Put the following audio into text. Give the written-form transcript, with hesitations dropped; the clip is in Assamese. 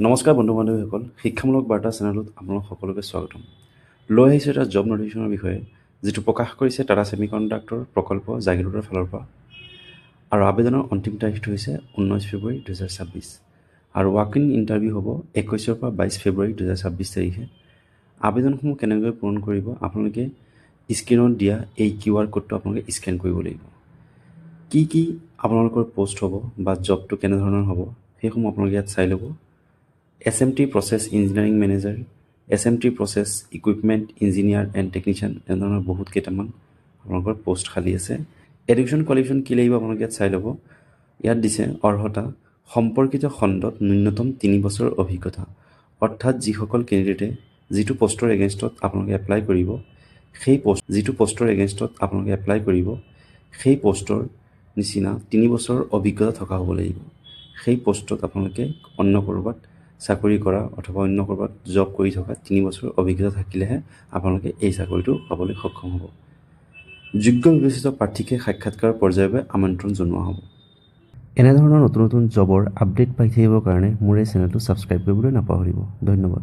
নমস্কাৰ বন্ধু বান্ধৱীসকল, শিক্ষামূলক বাৰ্তা চেনেলত আপোনালোক সকলোকে স্বাগতম। লৈ আহিছোঁ এটা জব নটিফিকেশ্যনৰ বিষয়ে, যিটো প্ৰকাশ কৰিছে টাটা ছেমিকণ্ডাক্টৰ প্ৰকল্প জাগিৰোডৰ ফালৰ পৰা। আৰু আবেদনৰ অন্তিম তাৰিখটো হৈছে 19 ফেব্ৰুৱাৰী 2026। আৰু ৱাক ইন ইণ্টাৰভিউ হ'ব 21 পৰা 22 ফেব্ৰুৱাৰী 2026 তাৰিখে। আবেদনসমূহ কেনেকৈ পূৰণ কৰিব, আপোনালোকে স্ক্ৰীণত দিয়া এই QR কোডটো আপোনালোকে স্কেন কৰিব লাগিব। কি আপোনালোকৰ পষ্ট হ'ব বা জবটো কেনেধৰণৰ হ'ব, সেইসমূহ আপোনালোকে ইয়াত চাই ল'ব। SMT process engineering manager, SMT process equipment engineer and technician, এনেধৰণৰ বহুত কেইটামান আপোনালোকৰ পষ্ট খালী আছে। এডুকেশ্যন কোৱালিফিকেশ্যন কি লাগিব আপোনালোকে ইয়াত চাই ল'ব। ইয়াত দিছে অৰ্হতা সম্পৰ্কিত খণ্ডত ন্যূনতম 3 বছৰৰ অভিজ্ঞতা, অৰ্থাৎ যিসকল কেণ্ডিডেটে যিটো পষ্টৰ এগেইনষ্টত আপোনালোকে এপ্লাই কৰিব, সেই পষ্টৰ নিচিনা 3 বছৰৰ অভিজ্ঞতা থকা হ'ব লাগিব। সেই পষ্টত আপোনালোকে অন্য ক'ৰবাত চাকৰি কৰা অথবা অন্য ক'ৰবাত জব কৰি থকা 3 বছৰৰ অভিজ্ঞতা থাকিলেহে আপোনালোকে এই চাকৰিটো পাবলৈ সক্ষম হ'ব। যোগ্য বিবেচিত প্ৰাৰ্থীকে সাক্ষাৎকাৰৰ পৰ্যায়ৰ বাবে আমন্ত্ৰণ জনোৱা হ'ব। এনেধৰণৰ নতুন নতুন জবৰ আপডেট পাই থাকিবৰ কাৰণে মোৰ এই চেনেলটো ছাবস্ক্ৰাইব কৰিবলৈ নাপাহৰিব। ধন্যবাদ।